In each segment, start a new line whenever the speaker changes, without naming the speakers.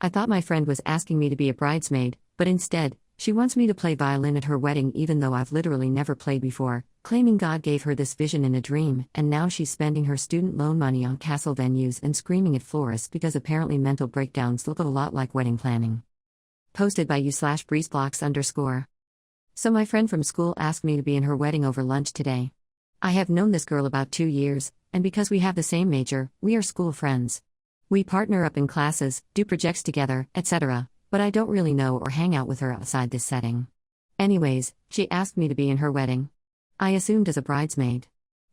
I thought my friend was asking me to be a bridesmaid, but instead, she wants me to play violin at her wedding even though I've literally never played before, claiming God gave her this vision in a dream, and now she's spending her student loan money on castle venues and screaming at florists because apparently mental breakdowns look a lot like wedding planning. Posted by you/breezeblocks_. So my friend from school asked me to be in her wedding over lunch today. I have known this girl about 2 years, and because we have the same major, we are school friends. We partner up in classes, do projects together, etc., but I don't really know or hang out with her outside this setting. Anyways, she asked me to be in her wedding. I assumed as a bridesmaid.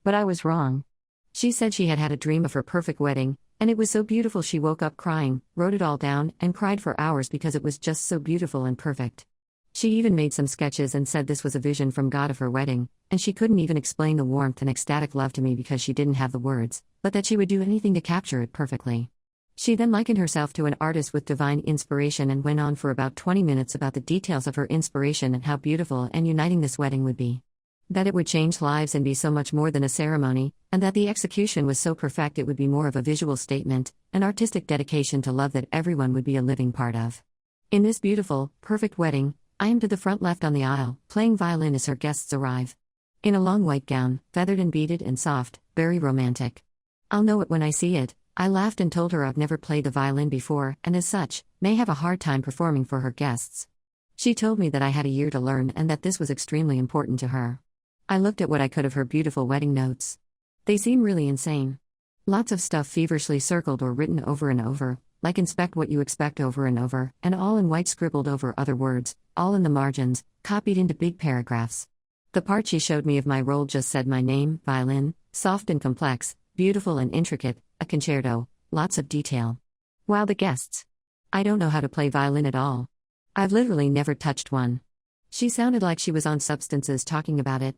But I was wrong. She said she had had a dream of her perfect wedding, and it was so beautiful she woke up crying, wrote it all down, and cried for hours because it was just so beautiful and perfect. She even made some sketches and said this was a vision from God of her wedding, and she couldn't even explain the warmth and ecstatic love to me because she didn't have the words, but that she would do anything to capture it perfectly. She then likened herself to an artist with divine inspiration and went on for about 20 minutes about the details of her inspiration and how beautiful and uniting this wedding would be. That it would change lives and be so much more than a ceremony, and that the execution was so perfect it would be more of a visual statement, an artistic dedication to love that everyone would be a living part of. In this beautiful, perfect wedding, I am to the front left on the aisle, playing violin as her guests arrive. In a long white gown, feathered and beaded and soft, very romantic. I'll know it when I see it. I laughed and told her I've never played the violin before, and as such, may have a hard time performing for her guests. She told me that I had a year to learn and that this was extremely important to her. I looked at what I could of her beautiful wedding notes. They seem really insane. Lots of stuff feverishly circled or written over and over, like inspect what you expect over and over, and all in white scribbled over other words, all in the margins, copied into big paragraphs. The part she showed me of my role just said my name, violin, soft and complex, beautiful and intricate, a concerto, lots of detail. Wow, the guests. I don't know how to play violin at all. I've literally never touched one. She sounded like she was on substances talking about it.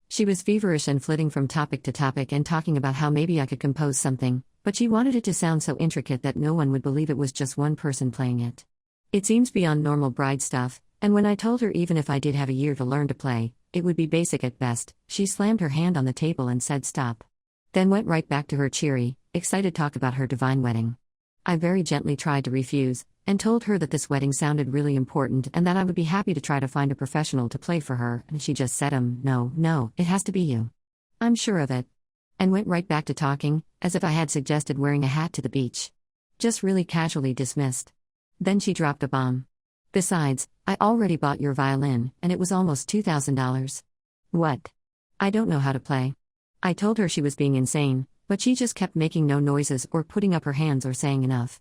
She was feverish and flitting from topic to topic and talking about how maybe I could compose something, but she wanted it to sound so intricate that no one would believe it was just one person playing it. It seems beyond normal bride stuff, and when I told her even if I did have a year to learn to play, it would be basic at best, she slammed her hand on the table and said stop. Then went right back to her cheery, excited talk about her divine wedding. I very gently tried to refuse, and told her that this wedding sounded really important and that I would be happy to try to find a professional to play for her, and she just said no, it has to be you. I'm sure of it. And went right back to talking, as if I had suggested wearing a hat to the beach. Just really casually dismissed. Then she dropped a bomb. Besides, I already bought your violin, and it was almost $2,000. What? I don't know how to play. I told her she was being insane, but she just kept making no noises or putting up her hands or saying enough.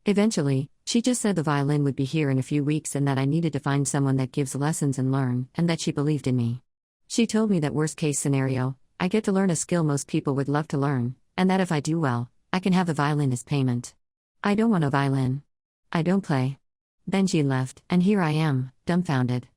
Eventually, she just said the violin would be here in a few weeks and that I needed to find someone that gives lessons and learn, and that she believed in me. She told me that worst case scenario, I get to learn a skill most people would love to learn, and that if I do well, I can have the violin as payment. I don't want a violin. I don't play. Then she left, and here I am, dumbfounded.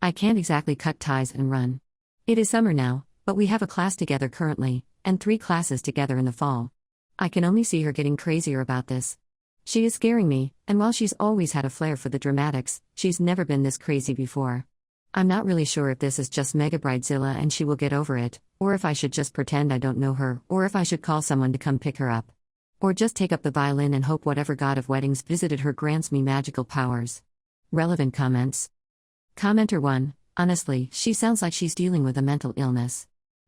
I can't exactly cut ties and run. It is summer now, but we have a class together currently, and 3 classes together in the fall. I can only see her getting crazier about this. She is scaring me, and while she's always had a flair for the dramatics, she's never been this crazy before. I'm not really sure if this is just Mega Bridezilla and she will get over it, or if I should just pretend I don't know her, or if I should call someone to come pick her up. Or just take up the violin and hope whatever god of weddings visited her grants me magical powers. Relevant comments. Commenter 1. Honestly, she sounds like she's dealing with a mental illness.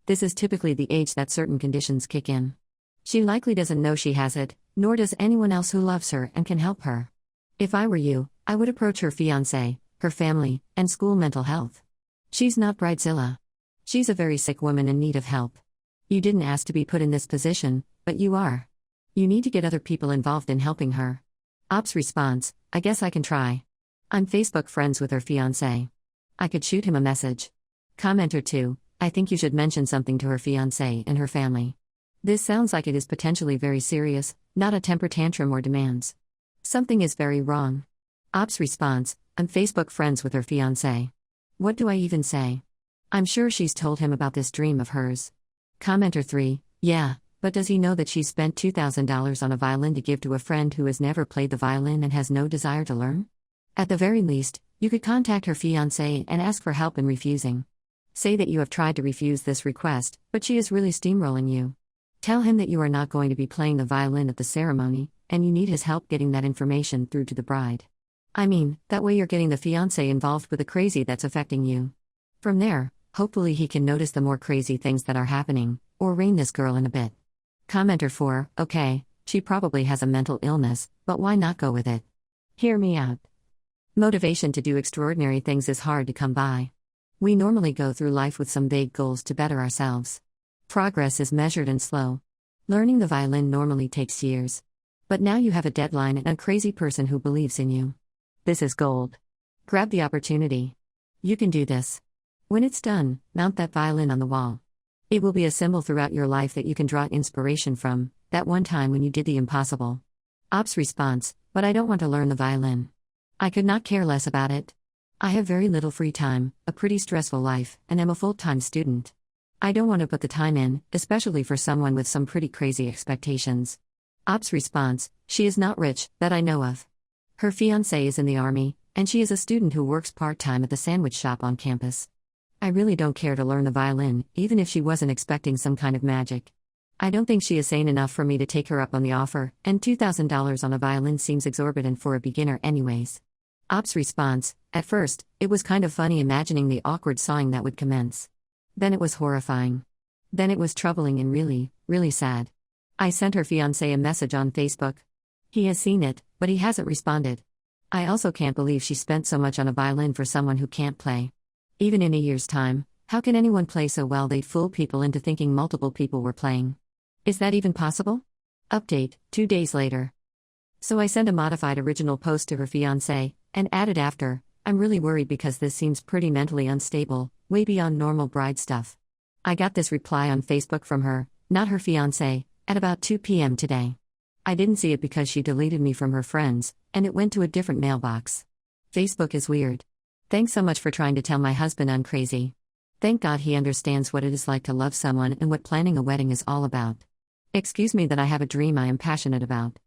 This is typically the age that certain conditions kick in. She likely doesn't know she has it, nor does anyone else who loves her and can help her. If I were you, I would approach her fiancé, her family, and school mental health. She's not Bridezilla. She's a very sick woman in need of help. You didn't ask to be put in this position, but you are. You need to get other people involved in helping her. Ops response, I guess I can try. I'm Facebook friends with her fiancé. I could shoot him a message. Commenter 2, I think you should mention something to her fiancé and her family. This sounds like it is potentially very serious, not a temper tantrum or demands. Something is very wrong. Ops response, I'm Facebook friends with her fiancé. What do I even say? I'm sure she's told him about this dream of hers. Commenter 3, yeah, but does he know that she spent $2,000 on a violin to give to a friend who has never played the violin and has no desire to learn? At the very least, you could contact her fiancé and ask for help in refusing. Say that you have tried to refuse this request, but she is really steamrolling you. Tell him that you are not going to be playing the violin at the ceremony, and you need his help getting that information through to the bride. I mean, that way you're getting the fiancé involved with the crazy that's affecting you. From there, hopefully he can notice the more crazy things that are happening, or rein this girl in a bit. Commenter 4, okay, she probably has a mental illness, but why not go with it? Hear me out. Motivation to do extraordinary things is hard to come by. We normally go through life with some vague goals to better ourselves. Progress is measured and slow. Learning the violin normally takes years. But now you have a deadline and a crazy person who believes in you. This is gold. Grab the opportunity. You can do this. When it's done, mount that violin on the wall. It will be a symbol throughout your life that you can draw inspiration from, that one time when you did the impossible. Ops response, but I don't want to learn the violin. I could not care less about it. I have very little free time, a pretty stressful life, and am a full-time student. I don't want to put the time in, especially for someone with some pretty crazy expectations. Ops response, she is not rich, that I know of. Her fiancé is in the army, and she is a student who works part-time at the sandwich shop on campus. I really don't care to learn the violin, even if she wasn't expecting some kind of magic. I don't think she is sane enough for me to take her up on the offer, and $2,000 on a violin seems exorbitant for a beginner anyways. Ops response, at first, it was kind of funny imagining the awkward sawing that would commence. Then it was horrifying. Then it was troubling and really, really sad. I sent her fiancé a message on Facebook. He has seen it, but he hasn't responded. I also can't believe she spent so much on a violin for someone who can't play. Even in a year's time, how can anyone play so well they'd fool people into thinking multiple people were playing? Is that even possible? Update, 2 days later. So I sent a modified original post to her fiancé, and added after, I'm really worried because this seems pretty mentally unstable, way beyond normal bride stuff. I got this reply on Facebook from her, not her fiancé, at about 2 p.m. today. I didn't see it because she deleted me from her friends, and it went to a different mailbox. Facebook is weird. Thanks so much for trying to tell my husband I'm crazy. Thank God he understands what it is like to love someone and what planning a wedding is all about. Excuse me that I have a dream I am passionate about.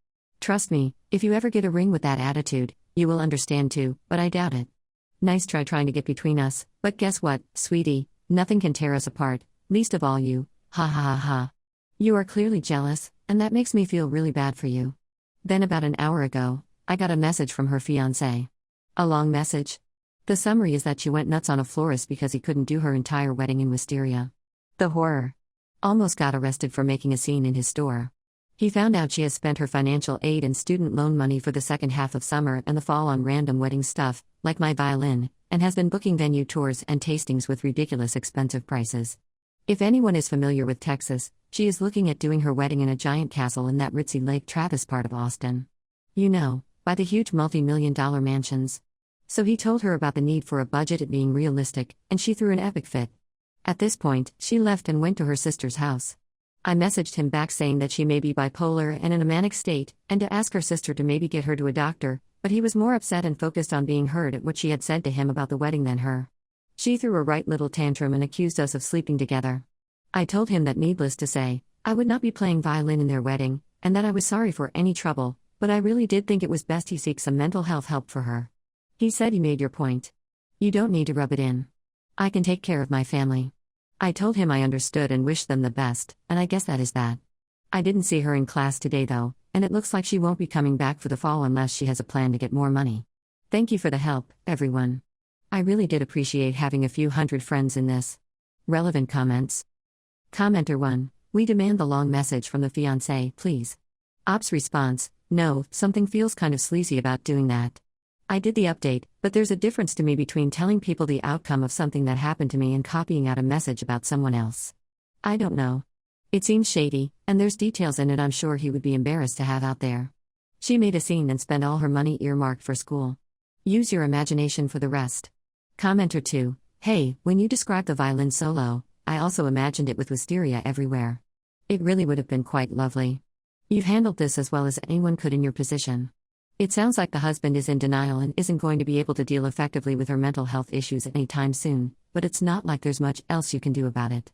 Trust me, if you ever get a ring with that attitude, you will understand too, but I doubt it. Nice try trying to get between us, but guess what, sweetie, nothing can tear us apart, least of all you, ha ha ha ha. You are clearly jealous, and that makes me feel really bad for you. Then about an hour ago, I got a message from her fiancé. A long message. The summary is that she went nuts on a florist because he couldn't do her entire wedding in wisteria. The horror. Almost got arrested for making a scene in his store. He found out she has spent her financial aid and student loan money for the second half of summer and the fall on random wedding stuff, like my violin, and has been booking venue tours and tastings with ridiculous expensive prices. If anyone is familiar with Texas, she is looking at doing her wedding in a giant castle in that ritzy Lake Travis part of Austin. You know, by the huge multi-million-dollar mansions. So he told her about the need for a budget at being realistic, and she threw an epic fit. At this point, she left and went to her sister's house. I messaged him back saying that she may be bipolar and in a manic state, and to ask her sister to maybe get her to a doctor, but he was more upset and focused on being heard at what she had said to him about the wedding than her. She threw a right little tantrum and accused us of sleeping together. I told him that needless to say, I would not be playing violin in their wedding, and that I was sorry for any trouble, but I really did think it was best he seek some mental health help for her. He said, you made your point. You don't need to rub it in. I can take care of my family. I told him I understood and wished them the best, and I guess that is that. I didn't see her in class today though, and it looks like she won't be coming back for the fall unless she has a plan to get more money. Thank you for the help, everyone. I really did appreciate having a few hundred friends in this. Relevant comments. Commenter 1, we demand the long message from the fiancé, please. Ops response, no, something feels kind of sleazy about doing that. I did the update, but there's a difference to me between telling people the outcome of something that happened to me and copying out a message about someone else. I don't know. It seems shady, and there's details in it I'm sure he would be embarrassed to have out there. She made a scene and spent all her money earmarked for school. Use your imagination for the rest. Commenter 2, hey, when you described the violin solo, I also imagined it with wisteria everywhere. It really would have been quite lovely. You've handled this as well as anyone could in your position. It sounds like the husband is in denial and isn't going to be able to deal effectively with her mental health issues anytime soon, but it's not like there's much else you can do about it.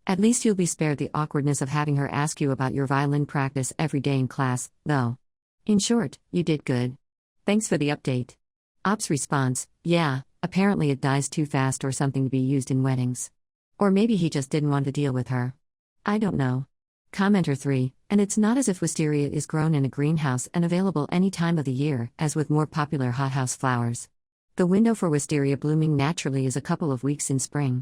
At least you'll be spared the awkwardness of having her ask you about your violin practice every day in class, though. In short, you did good. Thanks for the update. Ops response, yeah, apparently it dies too fast or something to be used in weddings. Or maybe he just didn't want to deal with her. I don't know. Commenter 3, And it's not as if wisteria is grown in a greenhouse and available any time of the year, as with more popular hothouse flowers. The window for wisteria blooming naturally is a couple of weeks in spring.